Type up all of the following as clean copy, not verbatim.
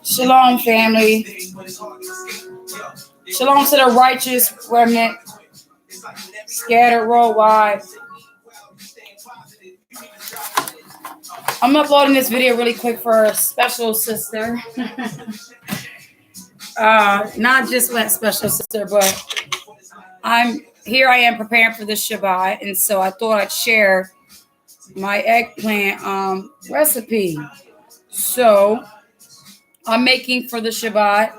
Shalom, family. Shalom to the righteous remnant scattered worldwide. I'm uploading this video really quick for a special sister. Not just that special sister, but I am preparing for the Shabbat, and so I thought I'd share my eggplant recipe. So I'm making for the Shabbat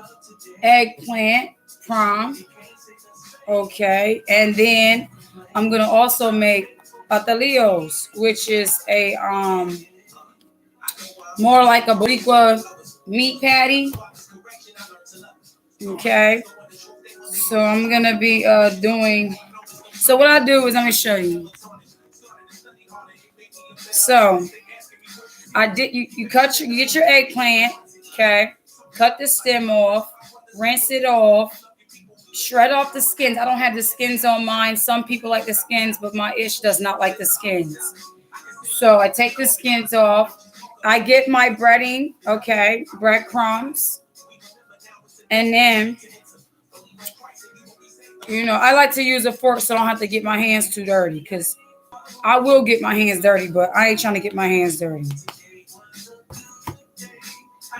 eggplant prom. Okay, and then I'm gonna also make patalillos, which is a more like a boricua meat patty. Okay, so I'm gonna be doing. So what I do is I'm gonna show you. So you get your eggplant. Okay, cut the stem off, rinse it off, shred off the skins. I don't have the skins on mine. Some people like the skins, but my ish does not like the skins. So I take the skins off. I get my breading, okay, breadcrumbs. And then, I like to use a fork so I don't have to get my hands too dirty, because I will get my hands dirty, but I ain't trying to get my hands dirty.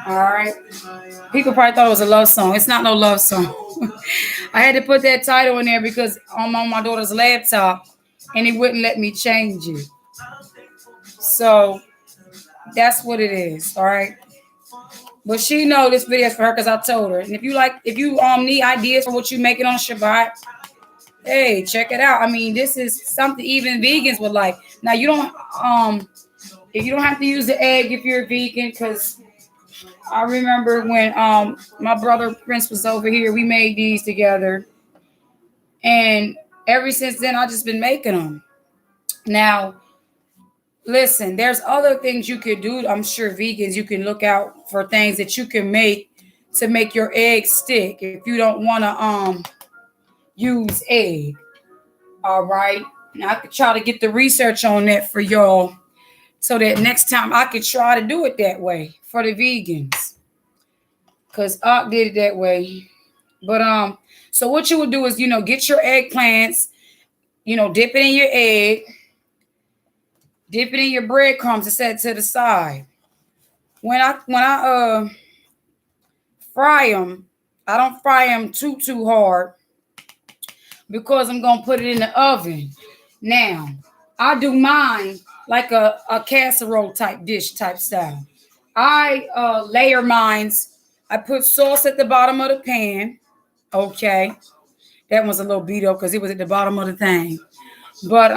All right. People probably thought it was a love song. It's not no love song. I had to put that title in there because I'm on my daughter's laptop and it wouldn't let me change it. So that's what it is. All right. But she know this video is for her because I told her. And if you need ideas for what you making on Shabbat, hey, check it out. I mean, this is something even vegans would like. Now you don't have to use the egg if you're a vegan, because I remember when my brother Prince was over here, we made these together. And ever since then, I've just been making them. Now, listen, there's other things you could do. I'm sure vegans, you can look out for things that you can make to make your egg stick if you don't want to use egg. All right. Now I could try to get the research on that for y'all so that next time I could try to do it that way for the vegans. Because I did it that way. But so what you would do is, get your eggplants, dip it in your egg, dip it in your breadcrumbs and set it to the side. When I fry them, I don't fry them too hard because I'm gonna put it in the oven. Now, I do mine like a casserole type dish type style. I layer mines. I put sauce at the bottom of the pan. Okay. That was a little beat up because it was at the bottom of the thing. But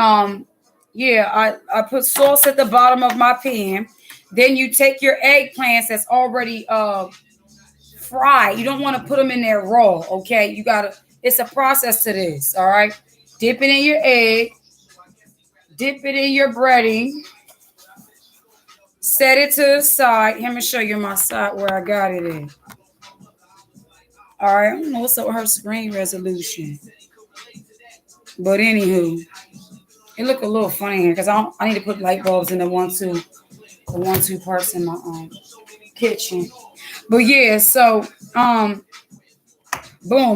yeah, I put sauce at the bottom of my pan. Then you take your eggplants that's already fried. You don't want to put them in there raw, okay? It's a process to this, all right? Dip it in your egg. Dip it in your breading. Set it to the side. Let me show you my side where I got it in. All right, I don't know what's up with her screen resolution. But anywho, it look a little funny here because I need to put light bulbs in the one-two parts in my kitchen. But yeah, so boom.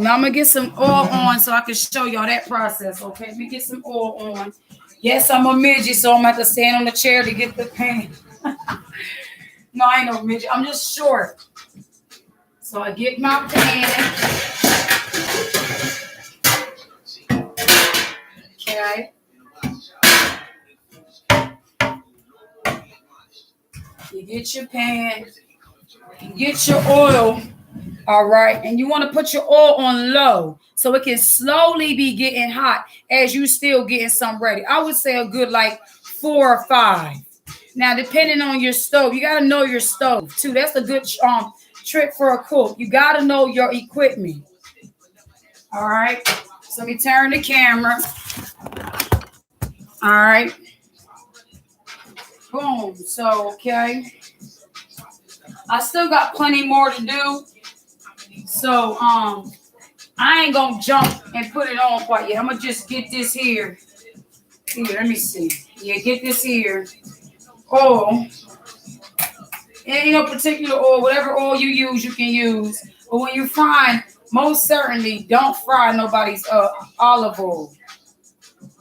Now I'm gonna get some oil on so I can show y'all that process. Okay, let me get some oil on. Yes, I'm a midget, so I'm gonna have to stand on the chair to get the pan. No, I ain't no midget. I'm just short. So I get my pan. Okay. You get your pan. You get your oil. All right. And you want to put your oil on low so it can slowly be getting hot as you still getting some ready. I would say a good 4 or 5. Now, depending on your stove, you got to know your stove too. That's a good trick for a cook. You got to know your equipment. All right. So let me turn the camera. All right. Boom. So, okay. I still got plenty more to do. So, I ain't gonna jump and put it on quite yet. I'm gonna just get this here. Here, let me see. Yeah, get this here. Oil. Any particular oil, whatever oil you use, you can use. But when you're frying, most certainly don't fry nobody's olive oil.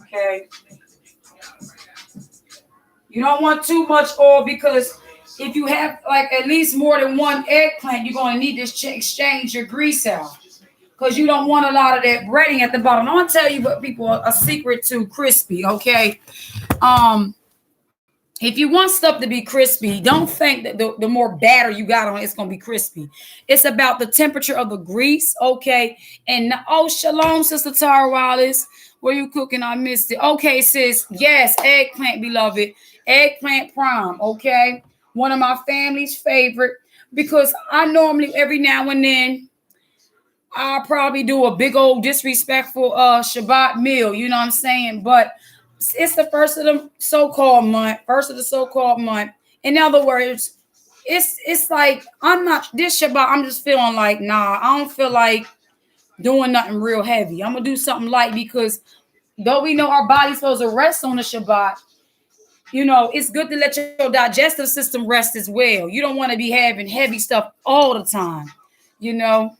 Okay. You don't want too much oil because if you have like at least more than one eggplant, you're going to need to exchange your grease out because you don't want a lot of that breading at the bottom. I'm going to tell you what people a secret to crispy. Okay. If you want stuff to be crispy, don't think that the more batter you got on it, it's going to be crispy. It's about the temperature of the grease, okay? And oh, shalom, Sister Tara Wallace. Were you cooking? I missed it. Okay, sis. Yes, eggplant, beloved. Eggplant prime, okay? One of my family's favorite because I normally, every now and then, I'll probably do a big old disrespectful Shabbat meal, you know what I'm saying? But it's the first of the so-called month, In other words, it's like I'm not this Shabbat. I'm just feeling like nah. I don't feel like doing nothing real heavy. I'm gonna do something light because though we know our body's supposed to rest on the Shabbat, you know it's good to let your digestive system rest as well. You don't want to be having heavy stuff all the time, you know.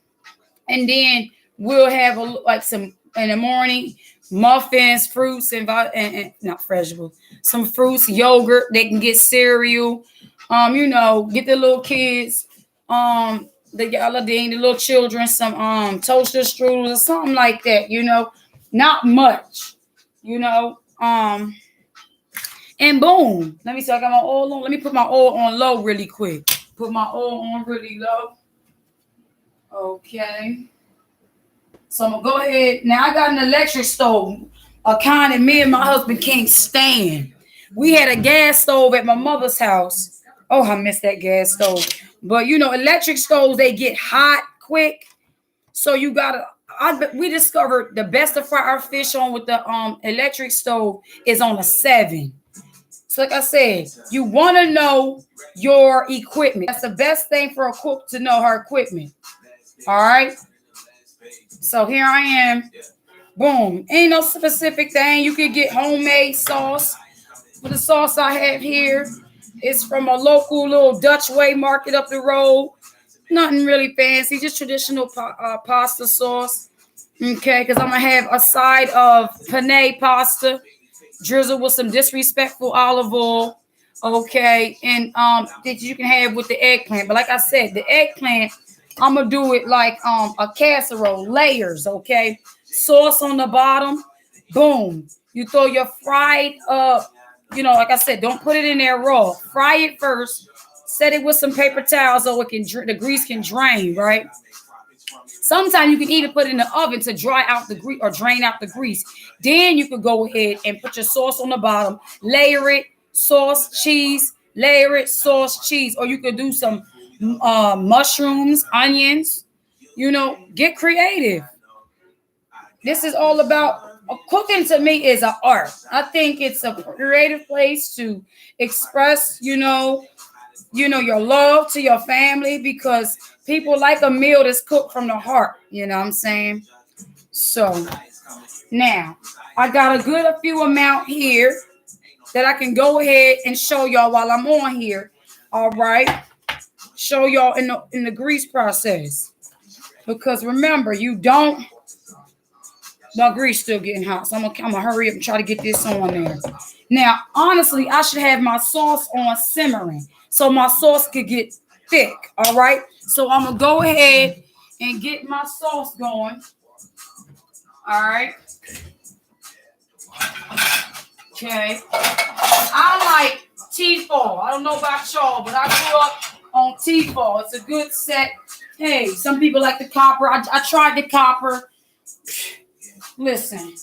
And then we'll have like some in the morning muffins, fruits, and not vegetables, some fruits, yogurt. They can get cereal. You know, get the little kids, the little children, some toaster strudels or something like that. You know, not much. You know, and boom. Let me see. I got my oil on. Let me put my oil on low really quick. Put my oil on really low. Okay. So I'm gonna go ahead. Now I got an electric stove, a kind that me and my husband can't stand. We had a gas stove at my mother's house. Oh, I miss that gas stove. But you know, electric stoves, they get hot quick. So you gotta we discovered the best to fry our fish on with the electric stove is on a 7. So like I said, you want to know your equipment. That's the best thing for a cook to know her equipment. All right. So here I am. Boom. Ain't no specific thing. You could get homemade sauce. For the sauce I have here, it's from a local little Dutch Way market up the road. Nothing really fancy, just traditional pasta sauce. Okay, because I'm going to have a side of penne pasta, drizzled with some disrespectful olive oil. Okay, and that you can have with the eggplant. But like I said, the eggplant, I'm gonna do it like a casserole, layers, okay? Sauce on the bottom, boom. You throw your fried you know, like I said, don't put it in there raw. Fry it first. Set it with some paper towels so it can the grease can drain, right? Sometimes you can even put it in the oven to dry out the grease or drain out the grease. Then you could go ahead and put your sauce on the bottom, layer it, sauce, cheese, layer it, sauce, cheese, or you could do some mushrooms, onions, you know, get creative. This is all about cooking. To me is an art. I think it's a creative place to express, you know, your love to your family because people like a meal that's cooked from the heart, you know what I'm saying? So now I got a few amount here that I can go ahead and show y'all while I'm on here. All right. Show y'all in the grease process. Because remember, you don't. The grease still getting hot, so I'm gonna hurry up and try to get this on there. Now, honestly, I should have my sauce on simmering so my sauce could get thick. All right, so I'm gonna go ahead and get my sauce going. All right. Okay. I like T-fall. I don't know about y'all, but I grew up on T-fall. It's a good set. Hey, some people like the copper. I tried the copper. Listen,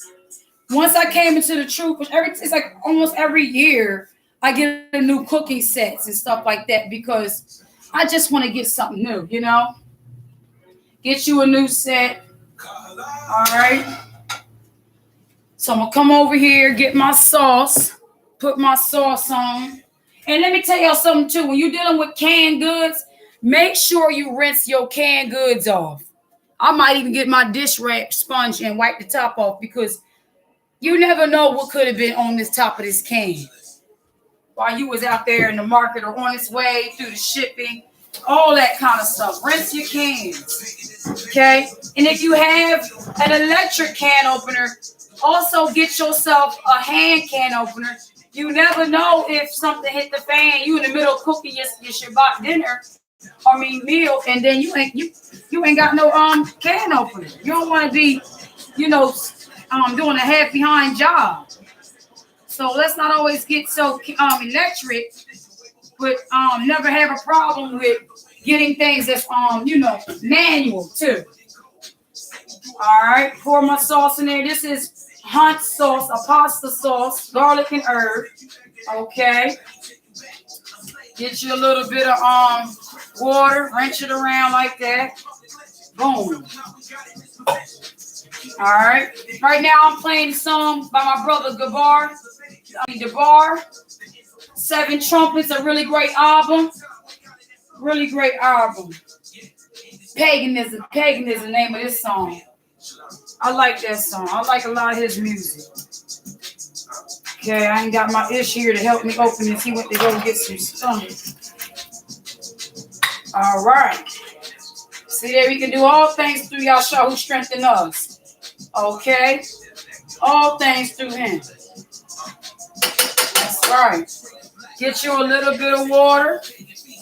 once I came into the truth, it's like almost every year I get a new cooking sets and stuff like that because I just want to get something new, you know? Get you a new set. All right. So I'm going to come over here, get my sauce, put my sauce on. And let me tell y'all something too. When you're dealing with canned goods, make sure you rinse your canned goods off. I might even get my dish rag sponge and wipe the top off, because you never know what could have been on this top of this can while you was out there in the market or on its way through the shipping, all that kind of stuff. Rinse your cans, okay? And if you have an electric can opener, also get yourself a hand can opener. You never know if something hit the fan. You in the middle of cooking your Shabbat dinner, meal, and then you ain't got no can opener. You don't want to be, doing a half behind job. So let's not always get so electric, but never have a problem with getting things that's manual too. All right, pour my sauce in there. This is Hunt sauce, a pasta sauce, garlic and herb. Okay. Get you a little bit of water, rinse it around like that. Boom. All right. Right now I'm playing a song by my brother Debar. Seven Trumpets, a really great album. Really great album. Paganism, the name of this song. I like that song. I like a lot of his music. Okay, I ain't got my ish here to help me open this. He went to go get some stuff. All right. See there, we can do all things through Yahshua who strengthened us. Okay? All things through him. That's right. Get you a little bit of water.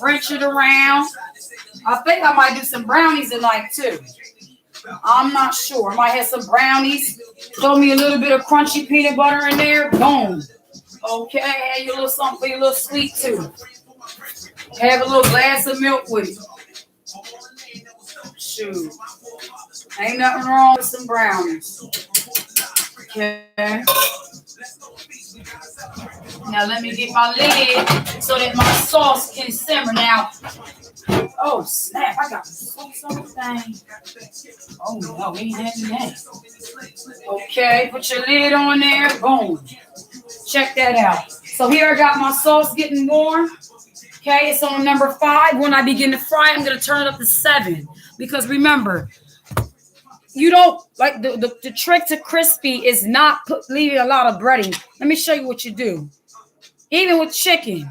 Rinse it around. I think I might do some brownies tonight too. I'm not sure. I might have some brownies. Throw me a little bit of crunchy peanut butter in there. Boom. Okay, have you a little something for your little sweet too. Have a little glass of milk with it. Shoot. Ain't nothing wrong with some brownies. Okay. Now let me get my lid so that my sauce can simmer. Now, oh snap, I got sauce on the thing. Oh no, we ain't having that. Okay, put your lid on there. Boom. Check that out. So here I got my sauce getting warm. Okay, it's on number 5. When I begin to fry, I'm going to turn it up to 7. Because remember, you don't, like the trick to crispy is not leaving a lot of breading. Let me show you what you do. Even with chicken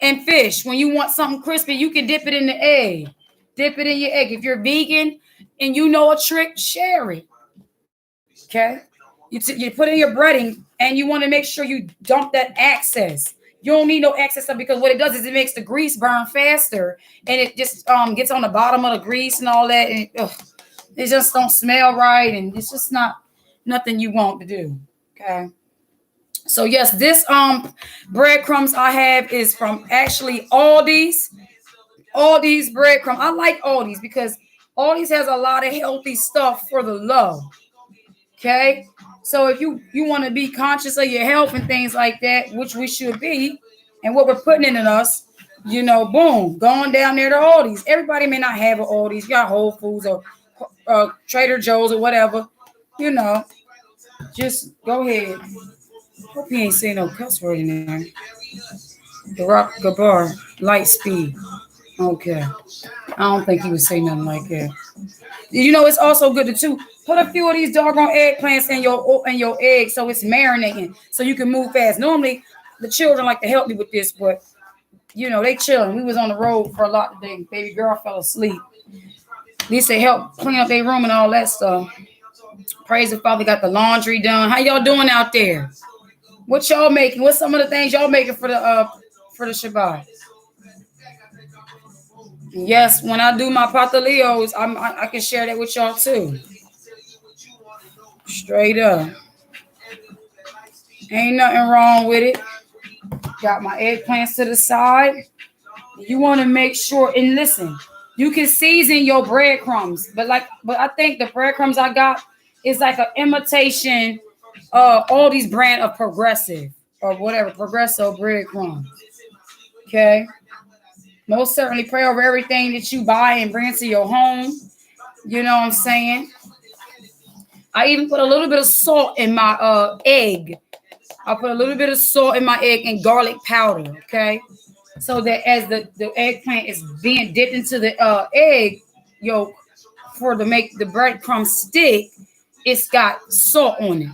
and fish, when you want something crispy, you can dip it in the egg. Dip it in your egg. If you're vegan and you know a trick, share it. Okay? You put in your breading and you want to make sure you dump that excess. You don't need no excess stuff, because what it does is it makes the grease burn faster, and it just gets on the bottom of the grease and all that, and it just don't smell right, and it's just not nothing you want to do. Okay. So yes, this breadcrumbs I have is from actually Aldi's. Aldi's breadcrumbs. I like Aldi's because Aldi's has a lot of healthy stuff for the low. Okay. So if you want to be conscious of your health and things like that, which we should be, and what we're putting in us, boom, going down there to Aldi's. Everybody may not have an Aldi's. You got Whole Foods or Trader Joe's or whatever. Just go ahead. Hope he ain't saying no cuss word in there. The Rock Gabar, light speed. Okay. I don't think he would say nothing like that. It's also good to put a few of these doggone eggplants in your egg so it's marinating so you can move fast. Normally, the children like to help me with this, but they chilling. We was on the road for a lot today. Baby girl fell asleep. At least they help clean up their room and all that stuff. Praise the Father, got the laundry done. How y'all doing out there? What y'all making? What's some of the things y'all making for the Shabbat? Yes, when I do my pataleos, I can share that with y'all too. Straight up. Ain't nothing wrong with it. Got my eggplants to the side. You want to make sure, and listen, you can season your breadcrumbs, but I think the breadcrumbs I got is like an imitation all these brand of Progressive or whatever, Progresso breadcrumbs. Okay. Most certainly pray over everything that you buy and bring to your home. You know what I'm saying? I even put a little bit of salt in my egg. I put a little bit of salt in my egg and garlic powder, okay? So that as the eggplant is being dipped into the egg yolk, for to make the breadcrumb stick, it's got salt on it.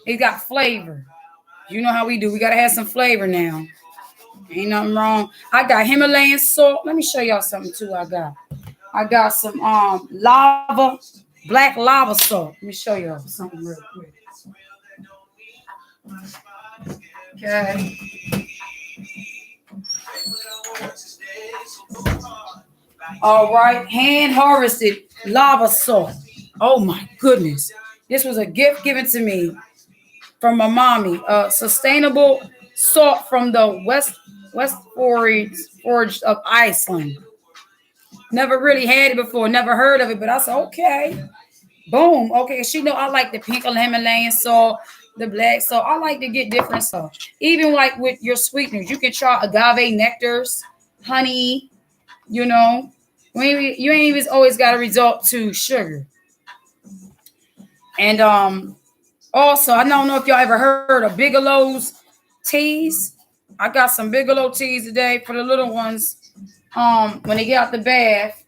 It got flavor. You know how we do. We gotta have some flavor now. Ain't nothing wrong. I got Himalayan salt. Let me show y'all something too. I got some lava, black lava salt. Let me show y'all something real quick. Okay. All right, hand harvested lava salt. Oh my goodness. This was a gift given to me from my mommy. Sustainable salt from the West Forge of Iceland. Never really had it before, never heard of it, but I said, okay. Boom. Okay. She know I like the pink Himalayan salt, the black salt. I like to get different salt. Even like with your sweeteners, you can try agave nectars, honey, you know. You ain't even always got to resort to sugar. And also, I don't know if y'all ever heard of Bigelow's teas. I got some Bigelow teas today for the little ones. When they get out the bath,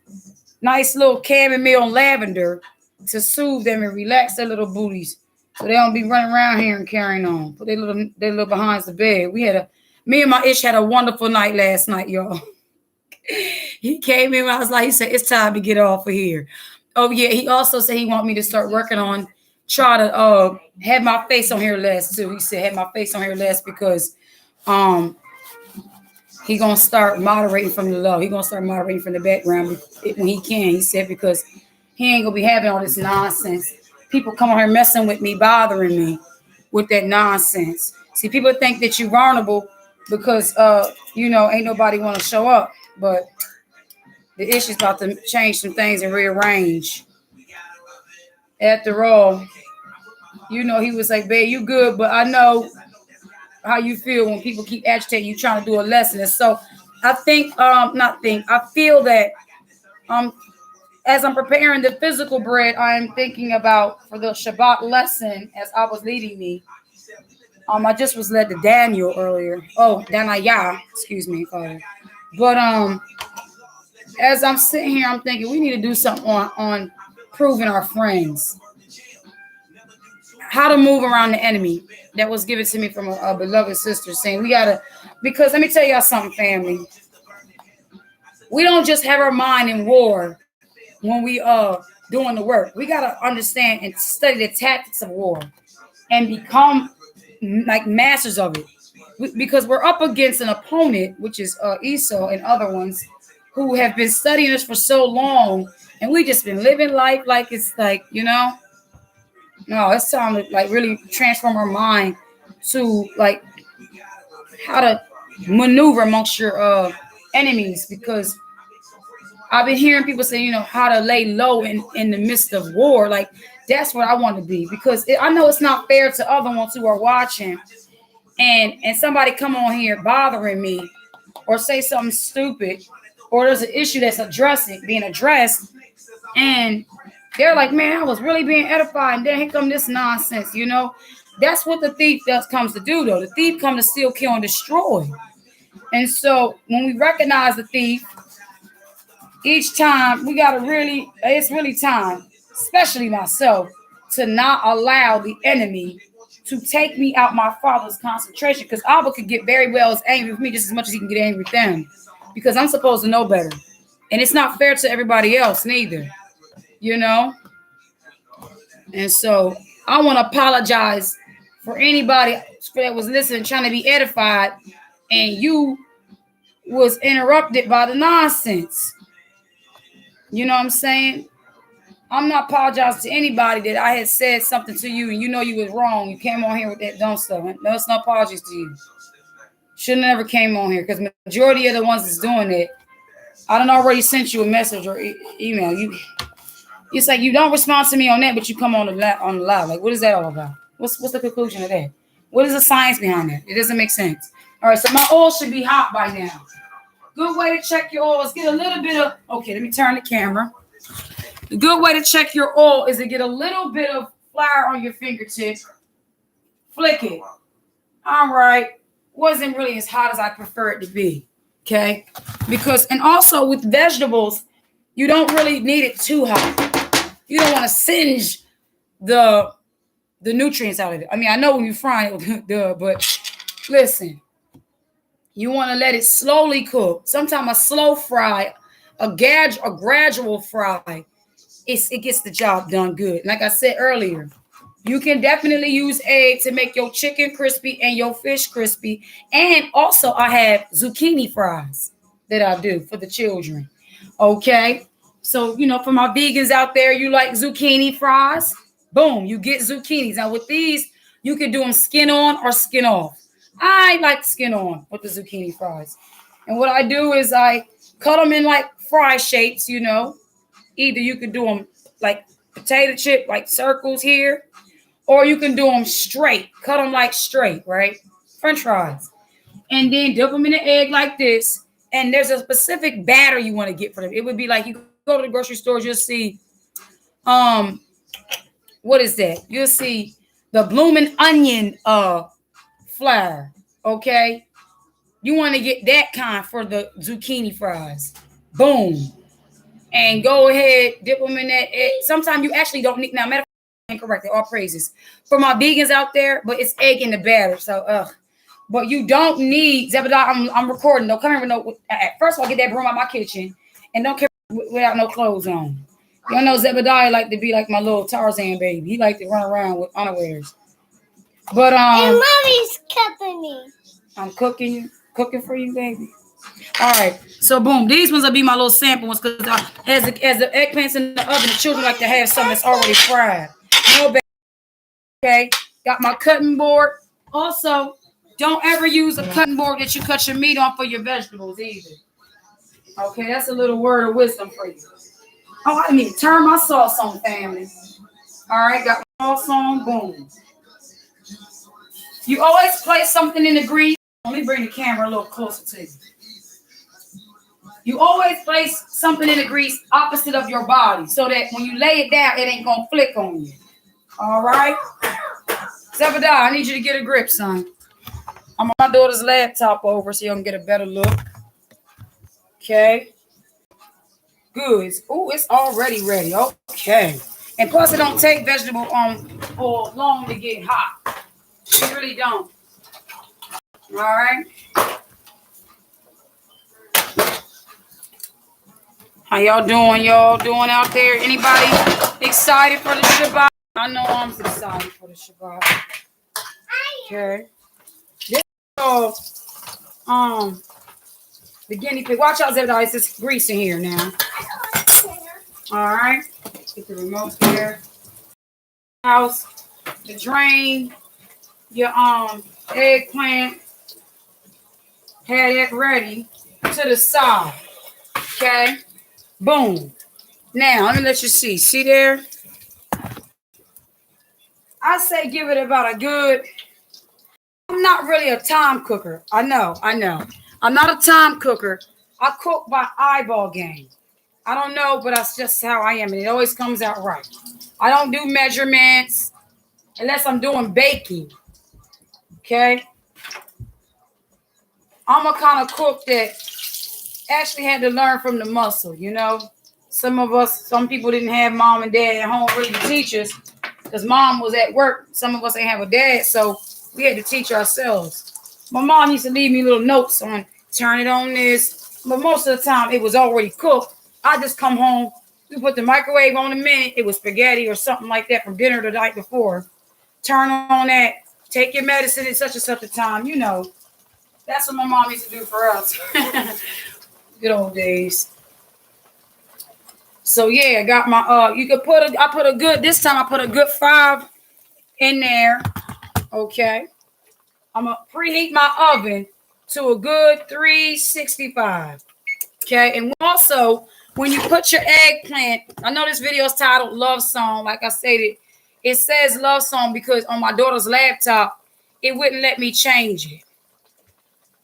nice little chamomile and lavender to soothe them and relax their little booties, so they don't be running around here and carrying on. Put their little behinds the bed. Me and my Ish had a wonderful night last night, y'all. He came in. He said, it's time to get off of here. Oh yeah. He also said he want me to start working on try to have my face on here less too. He said have my face on here less because he gonna start moderating from the low. He gonna start moderating from the background when he can. He said because he ain't gonna be having all this nonsense. People come on here messing with me, bothering me with that nonsense. See, people think that you're vulnerable because ain't nobody want to show up. But the issue's about to change some things and rearrange. After all, he was like, babe, you good, but I know how you feel when people keep agitating you trying to do a lesson. And so I feel that as I'm preparing the physical bread, I'm thinking about for the Shabbat lesson as I was leading me. I just was led to Daniel earlier. Oh, Danaya, excuse me, Father. But as I'm sitting here, I'm thinking we need to do something on proving our friends. How to move around the enemy. That was given to me from a beloved sister saying because let me tell y'all something, family. We don't just have our mind in war when we doing the work. We got to understand and study the tactics of war and become like masters of it. Because we're up against an opponent, which is Esau and other ones who have been studying us for so long, and we just been living life like it's like, no, it's time to like really transform our mind to like how to maneuver amongst your enemies. Because I've been hearing people say, how to lay low in the midst of war. Like that's what I want to be, because I know it's not fair to other ones who are watching. And somebody come on here bothering me or say something stupid, or there's an issue that's being addressed, and they're like, man, I was really being edified, and then here come this nonsense, That's what the thief comes to do, though. The thief comes to steal, kill, and destroy. And so when we recognize the thief, each time it's really time, especially myself, to not allow the enemy to take me out my Father's concentration, because Abba could get very well as angry with me just as much as he can get angry with them, because I'm supposed to know better. And it's not fair to everybody else neither, And so I want to apologize for anybody that was listening, trying to be edified, and you was interrupted by the nonsense. You know what I'm saying? I'm not apologizing to anybody that I had said something to you and you was wrong. You came on here with that dumb stuff. No, it's no apologies to you. Shouldn't have never came on here, because majority of the ones that's doing it, I done already sent you a message or email. It's like you don't respond to me on that, but you come on the live. Like, what is that all about? What's the conclusion of that? What is the science behind that? It doesn't make sense. All right, so my oil should be hot by now. Good way to check your oil is get a little bit of. Okay, let me turn the camera. The good way to check your oil is to get a little bit of flour on your fingertip. Flick it. All right. Wasn't really as hot as I prefer it to be. Okay. And also with vegetables, you don't really need it too hot. You don't want to singe the nutrients out of it. I mean, I know when you fry it, duh, but listen, you want to let it slowly cook. Sometimes a slow fry, a gradual fry, it gets the job done good. Like I said earlier, you can definitely use egg to make your chicken crispy and your fish crispy. And also, I have zucchini fries that I do for the children. Okay. So, for my vegans out there, you like zucchini fries? Boom, you get zucchinis. Now, with these, you can do them skin on or skin off. I like skin on with the zucchini fries. And what I do is I cut them in like fry shapes, Either you can do them like potato chip, like circles here, or you can do them straight, cut them like straight, right? French fries. And then dip them in the egg like this. And there's a specific batter you want to get for them. It would be like you go to the grocery store, you'll see, what is that? You'll see the blooming onion flour, okay? You want to get that kind for the zucchini fries. Boom. And go ahead, dip them in that egg. Sometimes you actually don't need, now, matter of fact, incorrect, all praises. For my vegans out there, but it's egg in the batter, so, But you don't need, Zebediah, I'm recording, don't come here with no, first of all, get that broom out my kitchen, and don't come without no clothes on. Y'all know Zebediah like to be like my little Tarzan baby. He like to run around with underwears. But, and mommy's cooking me. I'm cooking for you, baby. All right, so boom, these ones will be my little sample ones because as the eggplants in the oven, the children like to have something that's already fried. No bad. Okay, got my cutting board. Also, don't ever use a cutting board that you cut your meat on for your vegetables either. Okay, that's a little word of wisdom for you. Oh, I need to turn my sauce on, family. All right, got my sauce on, boom. You always place something in the grease. Let me bring the camera a little closer to you. You always place something in the grease opposite of your body so that when you lay it down, it ain't going to flick on you. All right? Zebediah, I need you to get a grip, son. I'm on my daughter's laptop over so you can get a better look. Okay. Good. Oh, it's already ready. Okay. And plus, it don't take vegetable oil long to get hot. It really don't. All right. How y'all doing? Y'all doing out there? Anybody excited for the Shabbat? I know I'm excited for the Shabbat. Okay. This is the guinea pig. Watch out, Zebediah. It's just grease in here now. All right. Get the remote here. House, the drain, your eggplant. Have that ready to the side. Okay. Boom. Now, let me let you see. See there? I say give it about a good. I'm not really a time cooker. I know. I'm not a time cooker. I cook by eyeball game. I don't know, but that's just how I am. And it always comes out right. I don't do measurements unless I'm doing baking. Okay? I'm a kind of cook that actually had to learn from the muscle, Some people didn't have mom and dad at home really to teach us because mom was at work. Some of us ain't have a dad, so we had to teach ourselves. My mom used to leave me little notes on turn it on this, but most of the time it was already cooked. I just come home, we put the microwave on a minute. It was spaghetti or something like that from dinner the night before. Turn on that, take your medicine at such and such a time, That's what my mom used to do for us. Good old days. So yeah, I got my this time I put a good 5 in there. Okay. I'm gonna preheat my oven to a good 365. Okay, and also when you put your eggplant, I know this video is titled Love Song. Like I stated, it says Love Song because on my daughter's laptop, it wouldn't let me change it.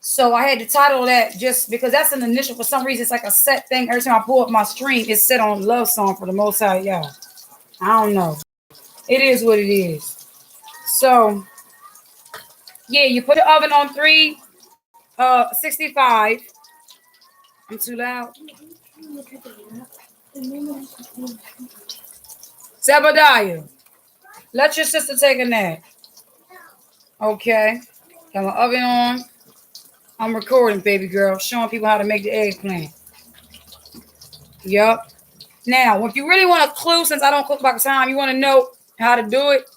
So I had to title that just because that's an initial. For some reason, it's like a set thing. Every time I pull up my stream, it's set on Love Song for the Most High, y'all. I don't know. It is what it is. So, yeah, you put the oven on 365. I'm too loud. Zebediah, let your sister take a nap. Okay. Got my oven on. I'm recording, baby girl, showing people how to make the eggplant. Yup. Now, if you really want a clue, since I don't cook by the time, you want to know how to do it,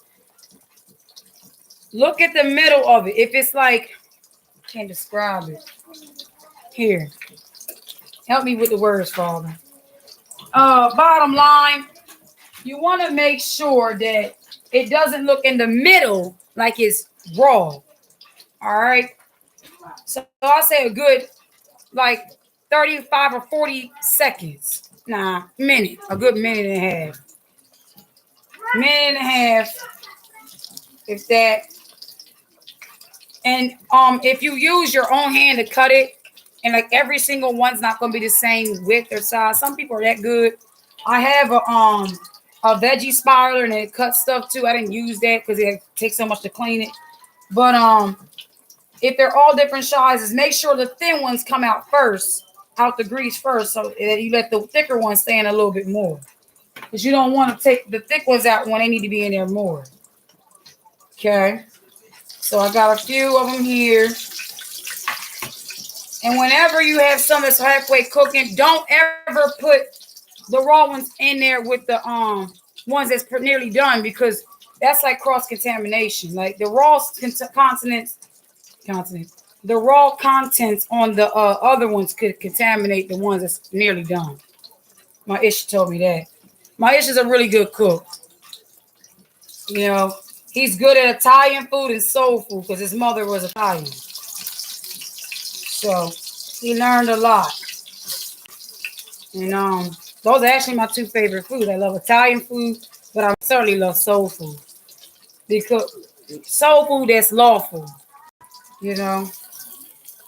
look at the middle of it. If it's like, I can't describe it. Here. Help me with the words, Father. Bottom line, you want to make sure that it doesn't look in the middle like it's raw. All right. So I say a good like 35 or 40 seconds. Nah, minute. A good minute and a half. Minute and a half. If that. And if you use your own hand to cut it, and like every single one's not gonna be the same width or size. Some people are that good. I have a veggie spiraler and it cuts stuff too. I didn't use that because it takes so much to clean it. But if they're all different sizes, make sure the thin ones come out first, out the grease first, so that you let the thicker ones stay in a little bit more. Because you don't want to take the thick ones out when they need to be in there more. Okay. So I got a few of them here. And whenever you have some that's halfway cooking, don't ever put the raw ones in there with the ones that's nearly done, because that's like cross contamination. Like the raw the raw contents on the other ones could contaminate the ones that's nearly done. My Ish told me that. My Ish is a really good cook. You know, he's good at Italian food and soul food because his mother was Italian. So he learned a lot. And those are actually my two favorite foods. I love Italian food, but I certainly love soul food. Because soul food that's lawful. You know,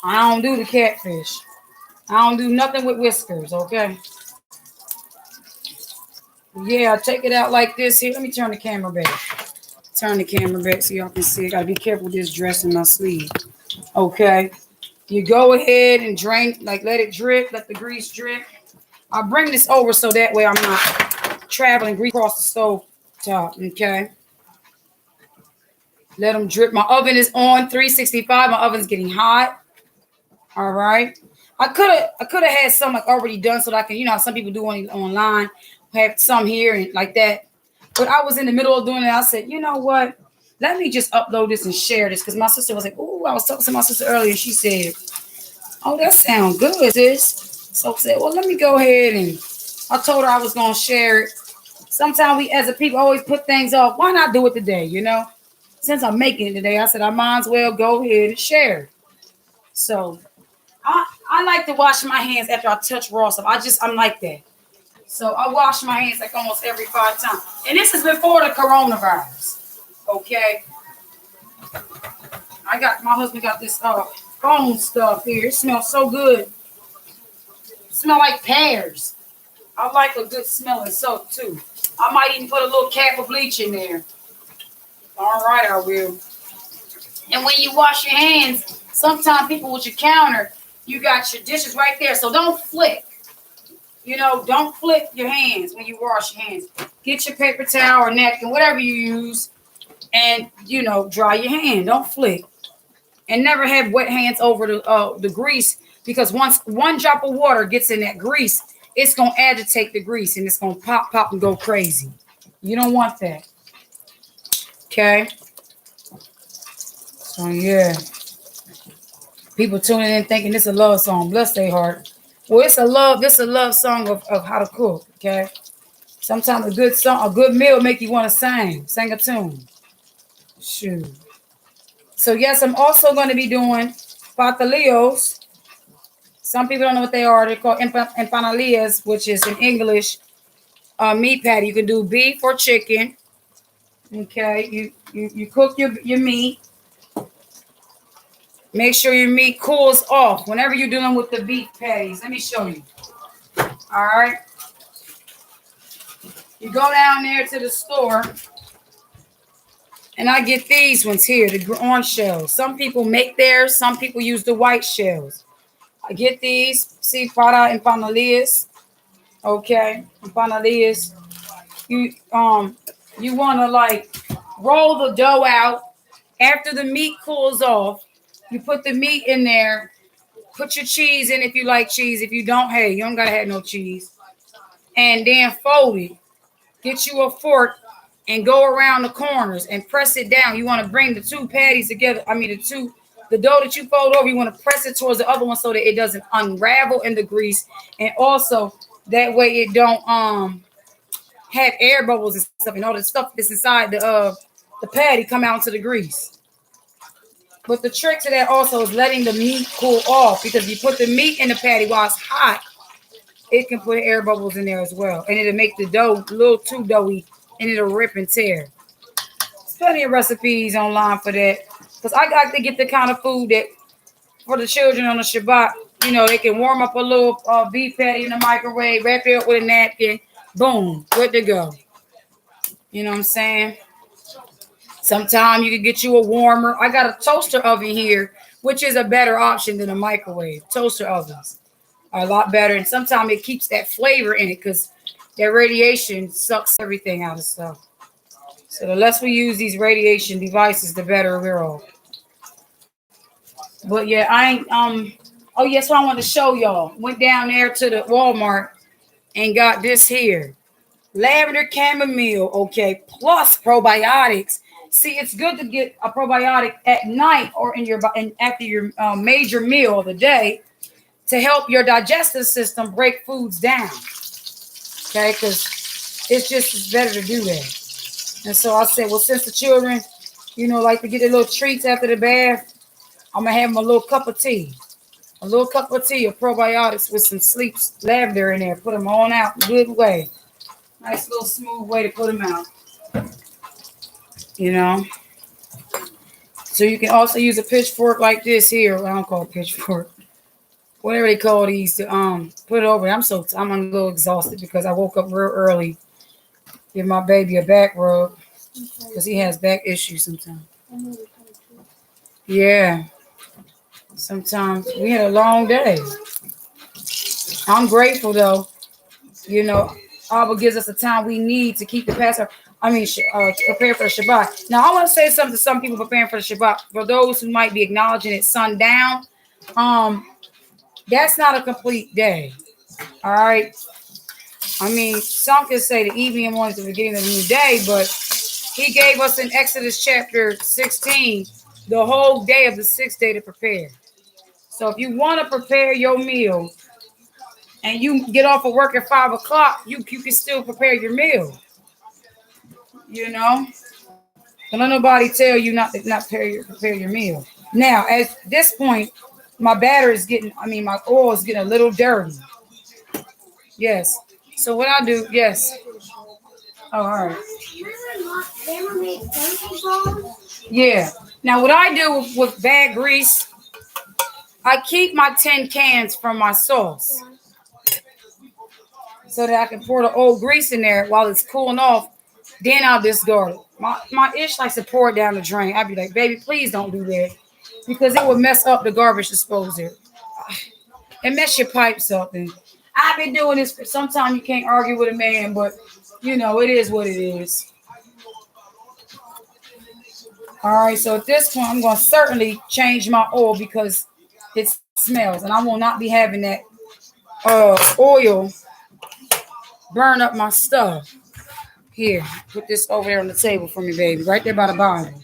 I don't do the catfish. I don't do nothing with whiskers, okay? Yeah, take it out like this here. Let me turn the camera back. Turn the camera back so y'all can see. I gotta be careful with this dress in my sleeve. Okay. You go ahead and drain, like let it drip, let the grease drip. I'll bring this over so that way I'm not traveling grease across the stove top. Okay. Let them drip. My oven is on 365. My oven's getting hot. All right. I could have had some like already done so that I can, some people do online, have some here and like that. But I was in the middle of doing it. I said, you know what? Let me just upload this and share this, because my sister was like, "Oh, I was talking to my sister earlier, and she said, oh, that sounds good, sis." So I said, well, let me go ahead, and I told her I was gonna share it. Sometimes we, as a people, always put things off. Why not do it today? Since I'm making it today, I said I might as well go ahead and share it. So I like to wash my hands after I touch raw stuff. I'm like that. So I wash my hands like almost every 5 times. And this is before the coronavirus. Okay. My husband got this phone stuff here. It smells so good. It smells like pears. I like a good smelling soap too. I might even put a little cap of bleach in there. All right, I will. And when you wash your hands, sometimes people with your counter, you got your dishes right there. So don't flick. Don't flip your hands when you wash your hands. Get your paper towel or napkin, whatever you use, and, dry your hand. Don't flick. And never have wet hands over the grease, because once one drop of water gets in that grease, it's going to agitate the grease, and it's going to pop, and go crazy. You don't want that. Okay? So, yeah. People tuning in thinking this is a love song. Bless their heart. Well, this is a love song of how to cook, okay? Sometimes a good meal make you want to sing a tune. Shoot. So yes, I'm also going to be doing patillos. Some people don't know what they are. They're called empanadillas, which is in English meat patty. You can do beef or chicken. Okay, you cook your meat. Make sure your meat cools off whenever you're dealing with the beef patties. Let me show you. All right. You go down there to the store, and I get these ones here, the orange shells. Some people make theirs. Some people use the white shells. I get these. See, para empanadillas. Okay, empanadillas. you you want to like roll the dough out. After the meat cools off, you put the meat in there. Put your cheese in if you like cheese. If you don't, hey, you don't gotta have no cheese. And then fold it. Get you a fork and go around the corners and press it down. You want to bring the two patties together. I mean the dough that you fold over, you want to press it towards the other one so that it doesn't unravel in the grease. And also that way it don't have air bubbles and stuff and all the stuff that's inside the patty come out into the grease. But the trick to that also is letting the meat cool off, because if you put the meat in the patty while it's hot, it can put air bubbles in there as well. And it'll make the dough a little too doughy and it'll rip and tear. There's plenty of recipes online for that. Because I got to get the kind of food that for the children on the Shabbat, you know, they can warm up a little beef patty in the microwave, wrap it up with a napkin, boom, good to go. You know what I'm saying? Sometimes you can get you a warmer. I got a toaster oven here, which is a better option than a microwave. Toaster ovens are a lot better. And sometimes it keeps that flavor in it because that radiation sucks everything out of stuff. So the less we use these radiation devices, the better we're all. But yeah, I ain't oh yes, so I want to show y'all. Went down there to the Walmart and got this here. Lavender chamomile, okay, plus probiotics. See, it's good to get a probiotic at night or in your and after your major meal of the day to help your digestive system break foods down. Okay, because it's better to do that. And so I said, well, since the children, you know, like to get their little treats after the bath, I'm gonna have them a little cup of tea. A little cup of tea of probiotics with some sleep lavender in there. Put them on out good way. Nice little smooth way to put them out. You know. So you can also use a pitchfork like this here. I don't call it pitchfork. Whatever they call these to put it over. I'm a little exhausted because I woke up real early. Give my baby a back rub because he has back issues sometimes. Yeah. Sometimes we had a long day. I'm grateful though. You know, Abba gives us the time we need to keep the Passover. Prepare for the Shabbat. Now, I want to say something to some people preparing for the Shabbat. For those who might be acknowledging it sundown, that's not a complete day. All right. I mean, some can say the evening and morning is the beginning of a new day, but he gave us in Exodus chapter 16 the whole day of the sixth day to prepare. So if you want to prepare your meal and you get off of work at 5 o'clock, you can still prepare your meal. You know? Don't let nobody tell you not to prepare your meal. Now, at this point, my my oil is getting a little dirty. Yes. So what I do, yes. Oh, all right. Yeah. Now what I do with bad grease, I keep my tin cans from my sauce so that I can pour the old grease in there while it's cooling off. Then I'll discard it. My ish likes to pour it down the drain. I'd be like, baby, please don't do that because it would mess up the garbage disposal. And mess your pipes up. And I've been doing this. Sometimes you can't argue with a man, but you know, it is what it is. All right, so at this point, I'm going to certainly change my oil because it smells, and I will not be having that oil burn up my stuff. Here, put this over there on the table for me, baby, right there by the Bible.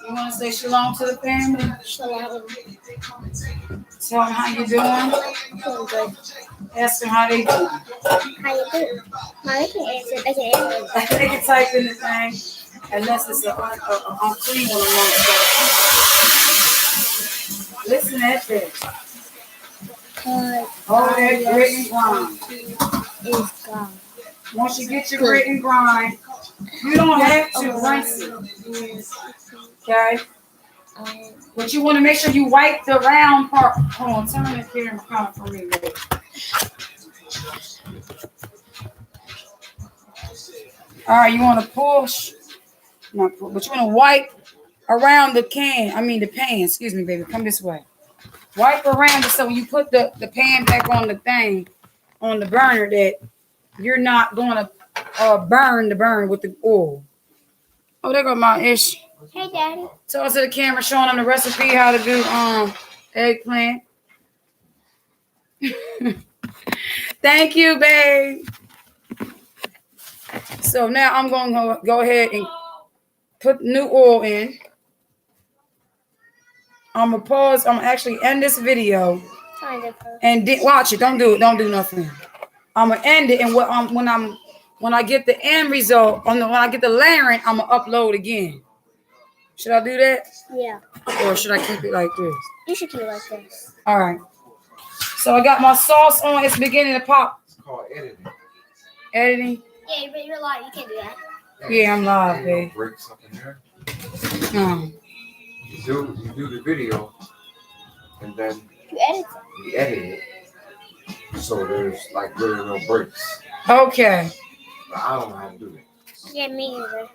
You want to say shalom to the family? Shalom. Tell them how you doing. Doing good. Ask them how they do. How you doing? Mommy can answer. I can answer. They can type in the thing, unless it's an unclean one amongst us. Listen at that. Oh, that grit and grind is gone. Once you get your grit and grind, you don't have to rinse it. Okay? But you want to make sure you wipe the round part. Hold on, turn the camera around for me, baby. All right, you want to push, not pull, but you want to wipe around the pan, excuse me, baby. Come this way. Wipe around it so when you put the pan back on the thing, on the burner that you're not going to burn the burn with the oil. Oh, there go my ish. Hey, Daddy. Talk to the camera, showing them the recipe how to do eggplant. Thank you, babe. So now I'm going to go ahead and put new oil in. I'm gonna pause. I'm gonna actually end this video and watch it. Don't do it. Don't do nothing. I'm gonna end it, and when I get the end result when I get the layering, I'm gonna upload again. Should I do that? Yeah. Or should I keep it like this? You should keep it like this. All right. So I got my sauce on. It's beginning to pop. It's called editing. Editing. Yeah, but you're live. You can't do that. Yeah, I'm live, babe. Break something there. No. You do the video, and then You edit it. you edit it, so there's like really no breaks. Okay. But I don't know how to do it. Yeah, me either.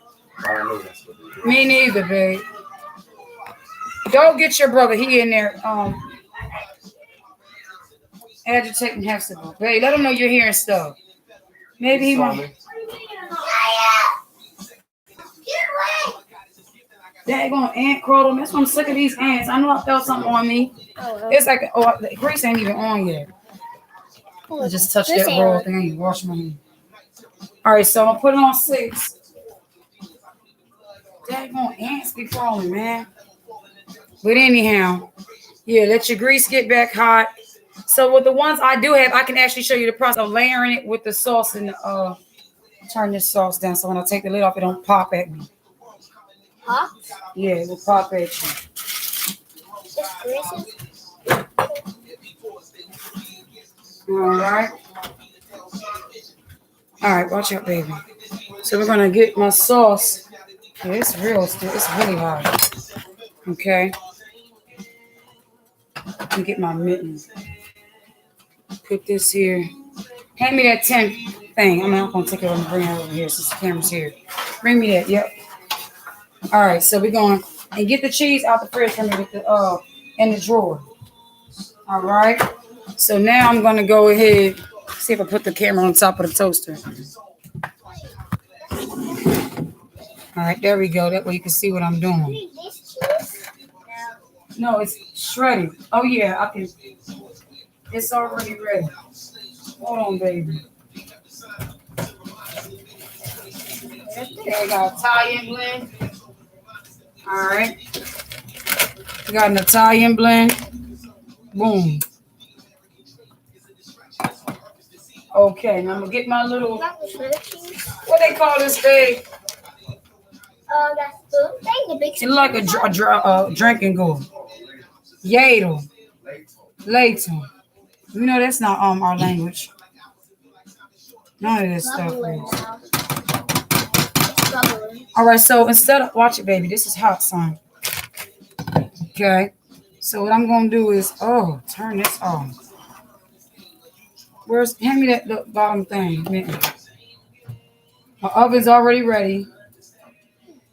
I don't know that's what they do. Me neither, babe. Don't get your brother. He in there agitating Hexagon. Babe, let him know you're hearing stuff. Maybe he won't. Daggone ant crawled on. That's why I'm sick of these ants. I know I felt something on me. It's like, the grease ain't even on yet. I just touched that raw thing. Wash my hands. All right, so I'm gonna put it on 6. Daggone ants be crawling, man. But anyhow, yeah, let your grease get back hot. So with the ones I do have, I can actually show you the process of layering it with the sauce and turn this sauce down so when I take the lid off, it don't pop at me. Huh? Yeah, it will pop at you. Just greasy. All right. All right, watch out, baby. So we're gonna get my sauce. Yeah, it's real still. It's really hot. Okay. Let me get my mittens. Put this here. Hand me that 10 thing. I'm not gonna take it and bring it over here since the camera's here. Bring me that. Yep. All right, so we're going and get the cheese out the fridge for me with the in the drawer. All right. So now I'm gonna go ahead, see if I put the camera on top of the toaster. All right, there we go. That way you can see what I'm doing. No, it's shredded. Oh yeah, I can. It's already ready. Hold on, baby. Okay, I got Italian blend. All right. We got an Italian blend. Boom. Okay, now I'm gonna get my little, what they call this thing? That's the thing, the big. It's like a drinking gourd. Yadel. Ladle. You know that's not our language. None of this stuff is. All right, so instead of, watch it, baby. This is hot, son. Okay. So what I'm gonna do is, turn this off. Hand me the bottom thing. My oven's already ready.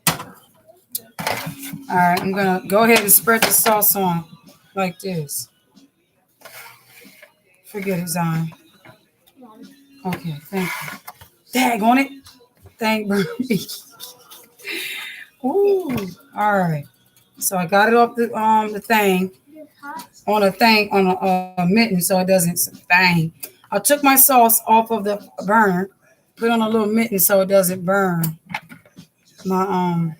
All right, I'm gonna go ahead and spread the sauce on like this. Forget it's on. Okay, thank you. Dag on it. Thank Bernie. Ooh, all right. So I got it off the thing on a mitten so it doesn't bang. I took my sauce off of the burner, put on a little mitten so it doesn't burn. My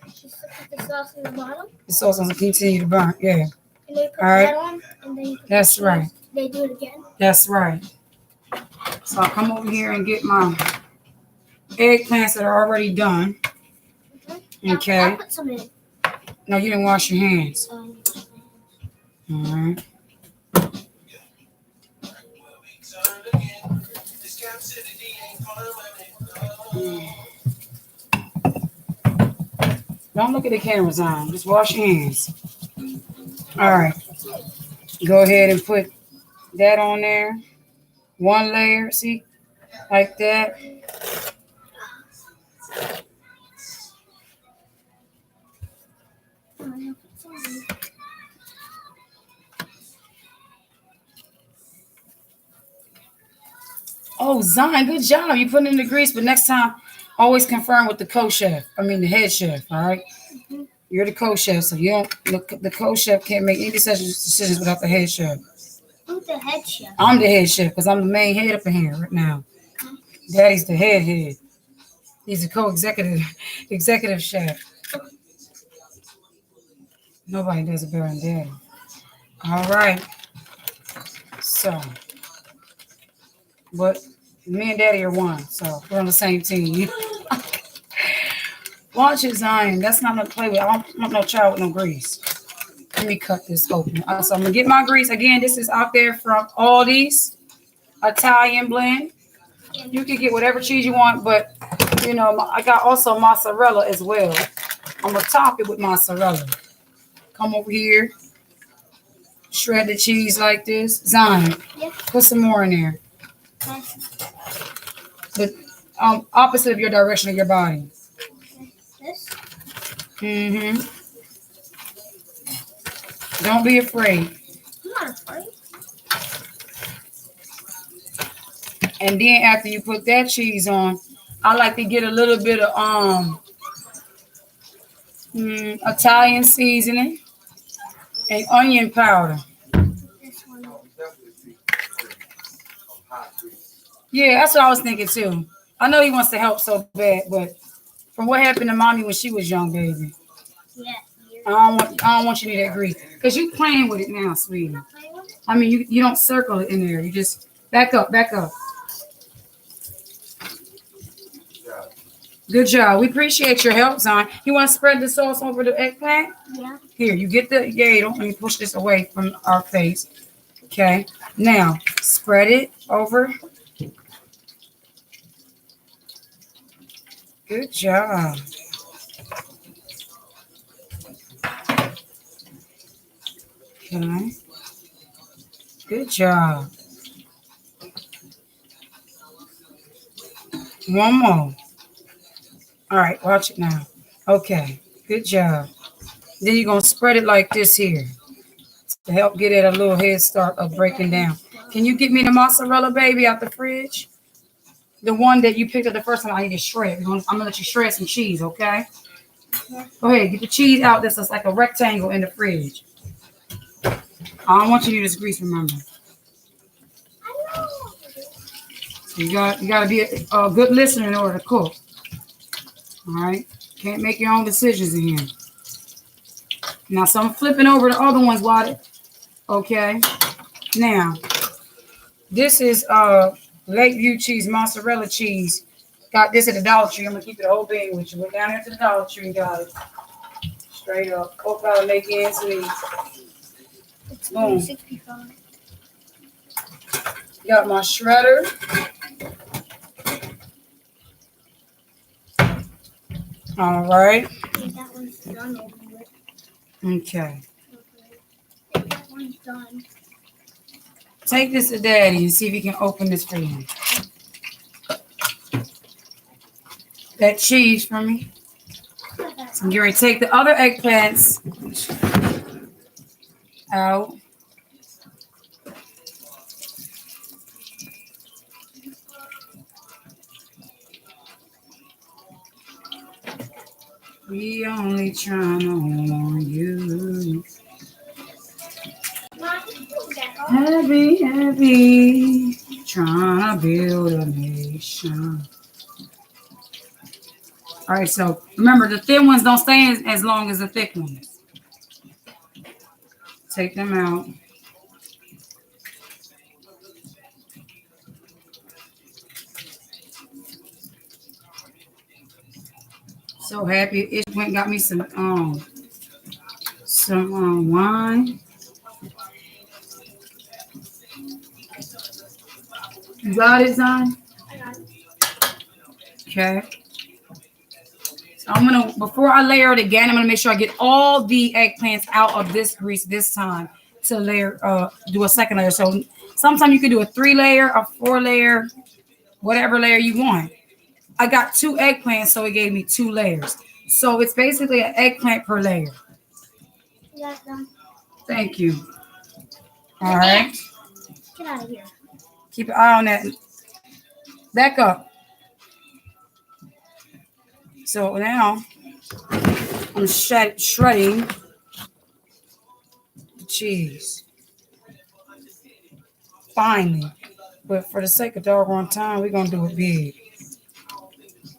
The sauce in the bottom. The sauce doesn't continue to burn. Yeah. And they put all right. that on, and then you put That's right. They do it again. That's right. So I'll come over here and get my eggplants that are already done. Mm-hmm. Okay. I'll put some in. No, you didn't wash your hands. All right. Don't look at the cameras on. Just wash your hands. All right. Go ahead and put that on there. One layer, see? Like that. Oh, Zion, good job. You putting in the grease, but next time, always confirm with the co-chef. I mean, the head chef. All right. Mm-hmm. You're the co-chef, so you don't. The co-chef can't make any decisions without the head chef. Who's the head chef? I'm the head chef because I'm the main head up in here right now. Daddy's the head. He's the co-executive, executive chef. Nobody does it better than Daddy. All right. So, but me and Daddy are one, so we're on the same team. Watch it, Zion. That's not nothing to play with. I don't want no child with no grease. Let me cut this open. So I'm gonna get my grease again. This is out there from Aldi's Italian blend. You can get whatever cheese you want, but you know I got also mozzarella as well. I'm gonna top it with mozzarella. Come over here, shred the cheese like this. Zion, Yeah. put some more in there. Okay. But opposite of your direction of your body. This? Mm-hmm. Don't be afraid. I'm not afraid. And then after you put that cheese on, I like to get a little bit of Italian seasoning and onion powder. This one. Yeah, that's what I was thinking too. I know he wants to help so bad, but from what happened to mommy when she was young, baby, Yeah. I don't want you to need that grease because you playing with it now, sweetie. Play with it? I mean, you don't circle it in there. You just back up, back up. Good job. We appreciate your help, Zion. You want to spread the sauce over the eggplant? Yeah. Here, you get the, yeah, don't let me push this away from our face. Okay. Now, spread it over. Good job. Okay. Good job. One more. All right, watch it now. Okay, good job. Then you're going to spread it like this here to help get it a little head start of breaking down. Can you get me the mozzarella, baby, out the fridge? The one that you picked up the first time, I need to shred. I'm going to let you shred some cheese, okay? Go ahead, get the cheese out. This is like a rectangle in the fridge. I don't want you to use grease, remember. So you got to be a good listener in order to cook. All right? Can't make your own decisions in here. Now, so I'm flipping over the other ones, Water. Okay. Now, this is Lakeview cheese, mozzarella cheese. Got this at the Dollar Tree. I'm going to keep it the whole thing with you. Went down here to the Dollar Tree and got it. Straight up. Hope I'll make ends meet. It's Boom. 65. Got my shredder. All right. Yeah, that one's done over with. Okay. Yeah, that one's done. Take this to Daddy and see if he can open this for you. That cheese for me. So you're going to take the other eggplants out. We only trying on you. Happy, trying to build a nation. All right, so remember the thin ones don't stay as long as the thick ones. Take them out. So happy it went and got me some wine. You got it, Zion? Okay. So I'm gonna, before I layer it again, I'm gonna make sure I get all the eggplants out of this grease this time to layer, do a second layer. So sometimes you can do a 3-layer, a 4-layer, whatever layer you want. I got 2 eggplants, so it gave me 2 layers. So it's basically an eggplant per layer. Yeah, done. Thank you. All right. Get out of here. Keep an eye on that. Back up. So now I'm shredding the cheese finely. But for the sake of doggone time, we're gonna do it big.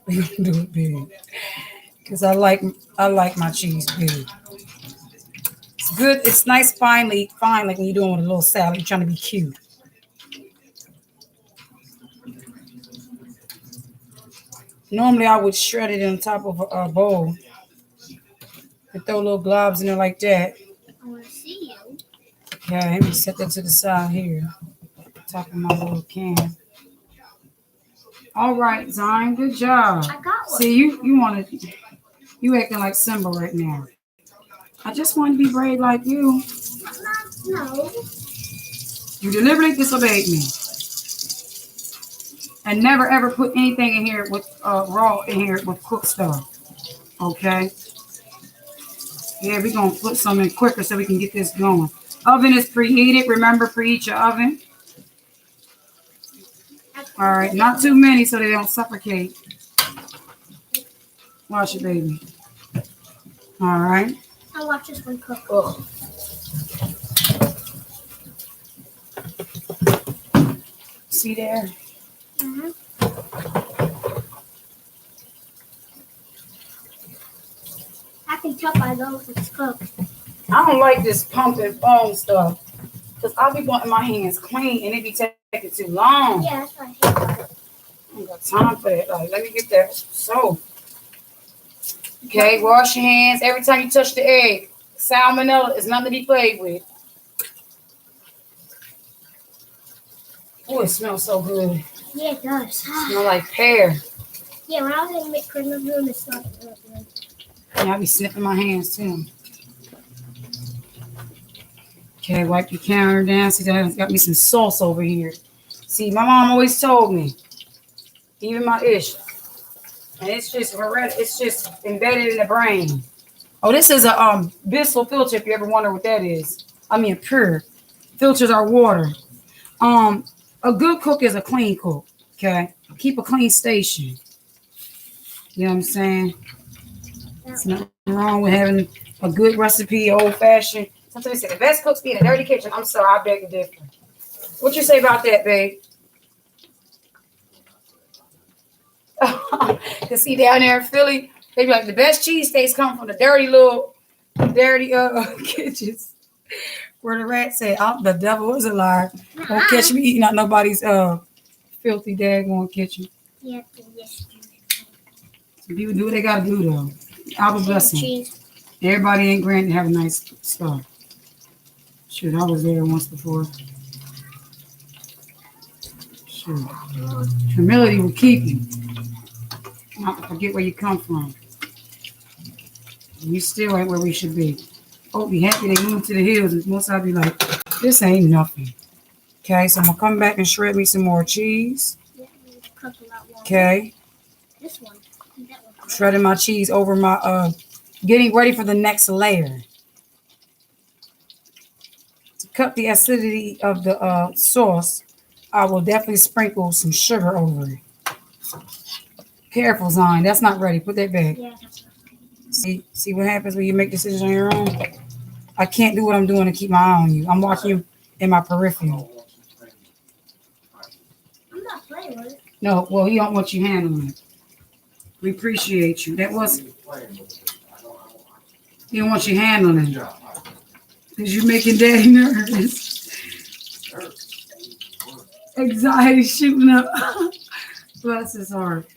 We're gonna do it big. Because I like my cheese big. It's good, it's nice fine like when you're doing with a little salad, you're trying to be cute. Normally I would shred it on top of a bowl and throw little globs in there like that. I want to see you. Okay, let me set that to the side here. Top of my little can. All right, Zion, good job. I got one. See, you acting like Simba right now. I just want to be brave like you. No. You deliberately disobeyed me. And never ever put anything in here with raw in here with cooked stuff. Okay? Yeah, we're gonna put some in quicker so we can get this going. Oven is preheated. Remember, preheat your oven. All right, not too many so they don't suffocate. Watch it, baby. All right. I'll watch this one cook. Ugh. See there? Mm-hmm. I can tell by those it's cooked. I don't like this pump and foam stuff because I'll be wanting my hands clean and it be taking too long. Yeah, that's what I hate. I ain't got time for that. Like, let me get that soap. Okay, wash your hands every time you touch the egg. Salmonella is nothing to be played with. Oh, it smells so good. Yeah, it does. Smell like pear. Yeah, when I was in the Christmas room, it smelled really good. Yeah, I be sniffing my hands too. Okay, wipe your counter down. See, that got me some sauce over here. See, my mom always told me, even my ish, and it's just embedded in the brain. Oh, this is a Bissell filter. If you ever wonder what that is, I mean pure filters are water. A good cook is a clean cook. Okay, keep a clean station. You know what I'm saying? There's nothing wrong with having a good recipe, old fashioned. Sometimes they say the best cooks be in a dirty kitchen. I'm sorry, I beg to differ. What you say about that, babe? Cause see down there in Philly, they be like the best cheesesteaks come from the dirty kitchens. Where the rat said, "Oh, the devil is a liar. Don't catch me eating out nobody's filthy daggone kitchen." Yeah, yes. Some people do what they gotta do though. I bless them. Cheese. Everybody ain't granted to have a nice stuff. Shoot, I was there once before. Shoot. Humility will keep you. Not forget where you come from. We still ain't where we should be. Oh, be happy they moved to the hills. And most I'd be like, this ain't nothing. Okay, so I'm gonna come back and shred me some more cheese. Yeah, cook a lot longer. Okay. This one. That one. Shredding my cheese over my getting ready for the next layer. To cut the acidity of the sauce, I will definitely sprinkle some sugar over it. Careful, Zion. That's not ready. Put that back. Yeah. See what happens when you make decisions on your own? I can't do what I'm doing to keep my eye on you. I'm watching you in my peripheral. I'm not playing with it. No, well, he don't want you handling it. We appreciate you. That was he don't want you handling it. Because you're making daddy nervous. Anxiety shooting up. Bless his heart.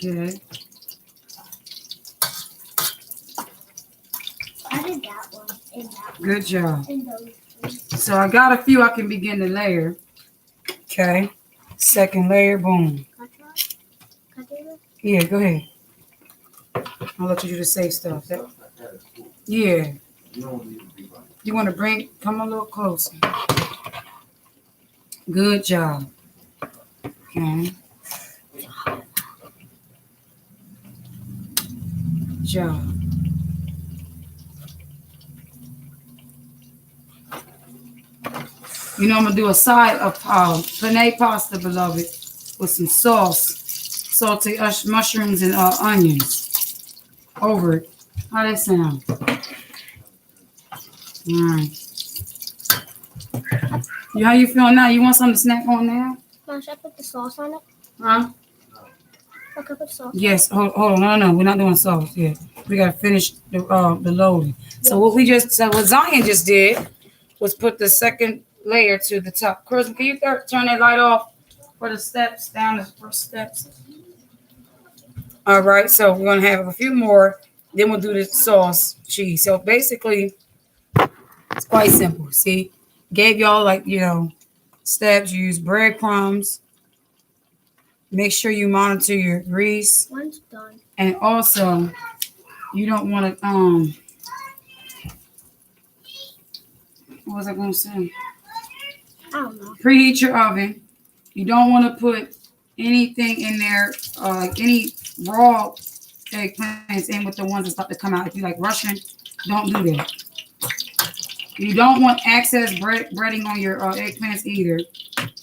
Okay. I did that one and that one. Good job. And those. So I got a few I can begin to layer. Okay. Second layer, boom. Yeah, go ahead. I'll let you do the safe stuff. Yeah. You want to come a little closer. Good job. Okay. Good job. You know, I'm gonna do a side of penne pasta, beloved, with some sauce, salted mushrooms and onions over it. How that sound? All right. How you feeling now? You want something to snack on now? Mom, should I put the sauce on it? Huh? I could put sauce. Yes. Hold on. No. We're not doing sauce yet. We gotta finish the loading. So what Zion just did was put the second layer to the top. Chris, can you turn that light off for the steps down the first steps? All right. So we're gonna have a few more. Then we'll do the sauce cheese. So basically, it's quite simple. See, gave y'all steps. You use breadcrumbs. Make sure you monitor your grease. One's done. And also, you don't want to what was I going to say? I don't know. Preheat your oven. You don't want to put anything in there, like any raw eggplants in with the ones that start to come out. If you like Russian, don't do that. You don't want excess breading on your eggplants either.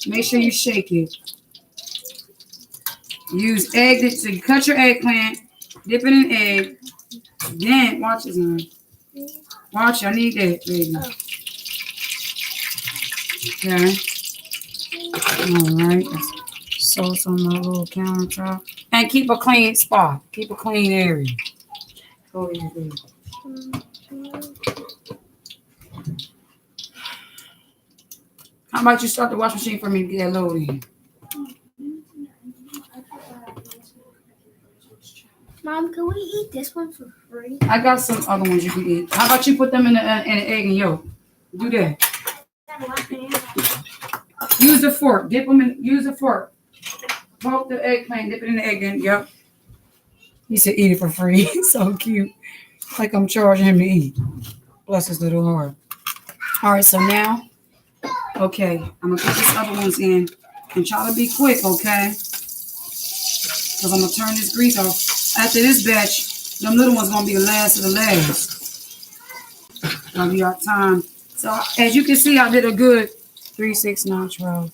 Make sure you shake it. Use egg to cut your eggplant, dip it in egg. Then watch this on. Watch, I need that, baby. Okay. All right. Sauce on my little countertop. And keep a clean spot. Keep a clean area. Go ahead, baby. How about you start the washing machine for me to get that load in? Mom, can we eat this one for free? I got some other ones you can eat. How about you put them in an egg and yolk? Do that. Use a fork. Dip them in. Use a fork. Poke the eggplant. Dip it in the egg and yep. He said eat it for free. So cute. Like I'm charging him to eat. Bless his little heart. All right. So now, okay, I'm gonna put these other ones in and try to be quick, okay? Because I'm gonna turn this grease off. After this batch, them little ones gonna be the last of the last. Gonna be our time. So as you can see, I did a good 3, 6, 9, 12.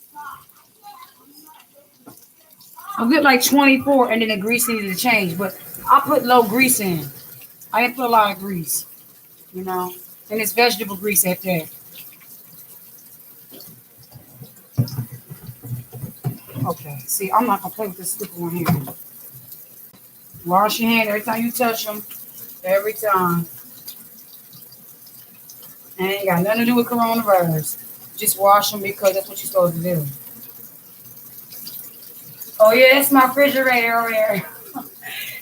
A good like 24, and then the grease needed to change. But I put low grease in. I didn't put a lot of grease, you know. And it's vegetable grease at that. Okay, see, I'm not gonna play with this stupid one here. Wash your hand every time you touch them. Every time. And it ain't got nothing to do with coronavirus. Just wash them because that's what you're supposed to do. Oh yeah, that's my refrigerator over there.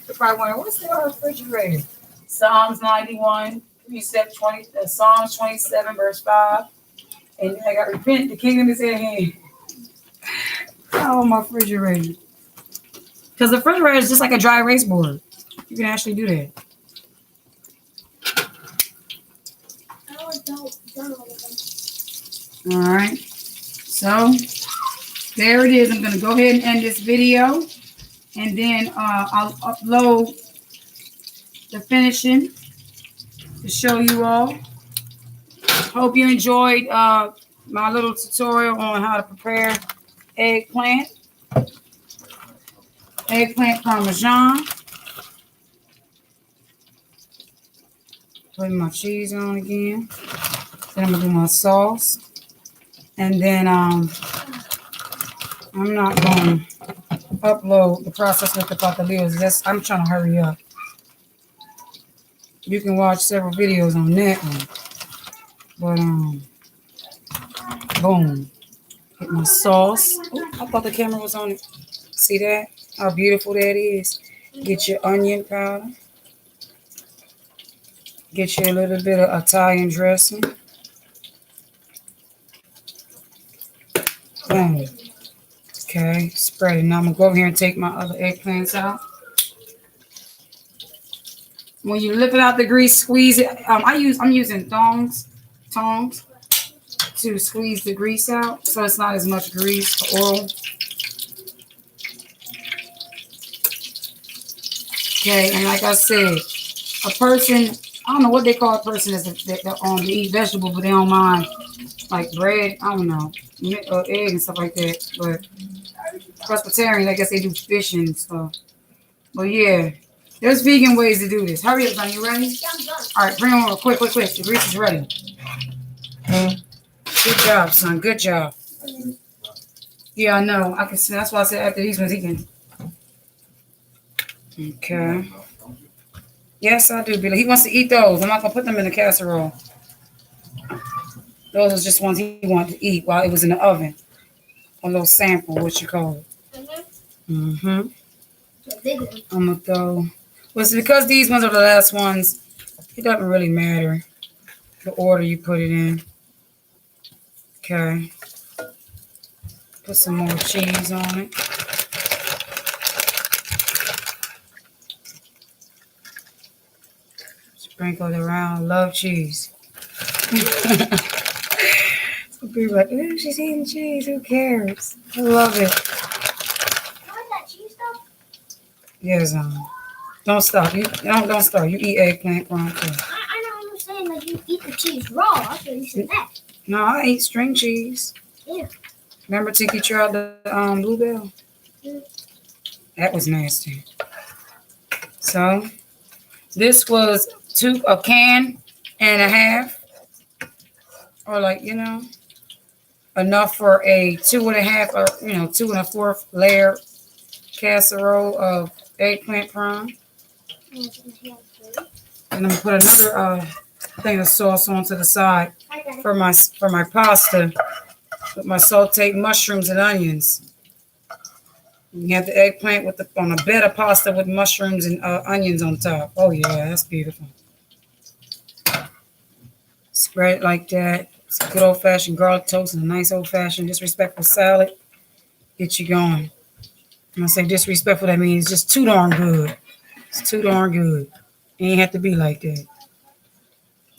You're probably wondering, what's the refrigerator? Psalms 91, precept 20, Psalms 27, verse 5. And I got repent, the kingdom is at hand. Oh, my refrigerator. Because the refrigerator is just like a dry erase board. You can actually do that. All right. So, there it is. I'm going to go ahead and end this video. And then I'll upload the finishing to show you all. Hope you enjoyed my little tutorial on how to prepare eggplant parmesan. Putting my cheese on again. Then I'm gonna do my sauce, and then I'm not gonna upload the process with the patatillos. I'm trying to hurry up. You can watch several videos on that one, but boom. Get my sauce. Ooh, I thought the camera was on it. See that? How beautiful that is. Get your onion powder. Get you a little bit of Italian dressing. Boom. Okay, spread it. Now I'm gonna go over here and take my other eggplants out. When you lift it out the grease, squeeze it. I'm using tongs to squeeze the grease out, so it's not as much grease or oil. Okay, and like I said, a person, I don't know what they call a person that's they eat vegetable, but they don't mind like bread. I don't know, egg and stuff like that. But Presbyterian, I guess they do fish and stuff. But yeah, there's vegan ways to do this. Hurry up, son. You ready? Yeah, I'm done. All right, bring them over. Quick. The grease is ready. Good job, son. Good job. Yeah, I know. I can see. That's why I said after these ones, he can. Okay. Yes, I do, Billy. He wants to eat those. I'm not going to put them in the casserole. Those are just ones he wanted to eat while it was in the oven. A little sample, what you call it. Mm-hmm. I'm going to throw. Well, it's because these ones are the last ones, it doesn't really matter the order you put it in. Okay. Put some more cheese on it. Sprinkle it around. Love cheese. People like, ooh, she's eating cheese. Who cares? I love it. Why that cheese stuff? Yes, don't stop. You don't stop. You eat eggplant crumb too. I know you're saying like you eat the cheese raw. I thought you said that. No, I eat string cheese. Yeah. Remember Tiki tried the bluebell? Mm. That was nasty. So this was a can and a half, or like enough for a 2.5 or 2 1/4 layer casserole of eggplant prime. And I'm gonna put another thing of sauce onto the side for my pasta with my sauteed mushrooms and onions. You have the eggplant on a bed of pasta with mushrooms and onions on top. Oh yeah, that's beautiful. Spread it like that. It's a good old-fashioned garlic toast and a nice old-fashioned disrespectful salad. Get you going. When I say disrespectful, that means it's just too darn good. It's too darn good. It ain't have to be like that.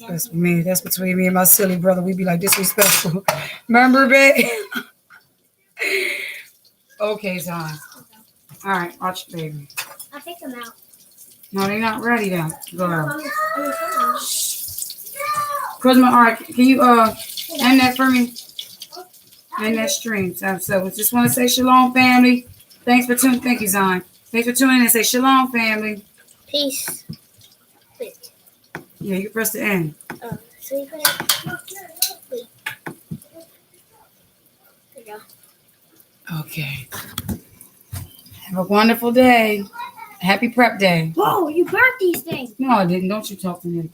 That's me. That's between me and my silly brother. We be like disrespectful. Remember, babe? Okay, Zon. All right, watch, baby. I'll take them out. No, they're not ready though, girl. I'm Cosmo, all right, can you end that for me? End that stream. So we just want to say shalom, family. Thanks for tuning. Thank you, Zon. Thanks for tuning in and say shalom, family. Peace. Wait. Yeah, you press the end. So you put it. Wait. There you go. Okay. Have a wonderful day. Happy prep day. Whoa, you burnt these things. No, I didn't. Don't you talk to me.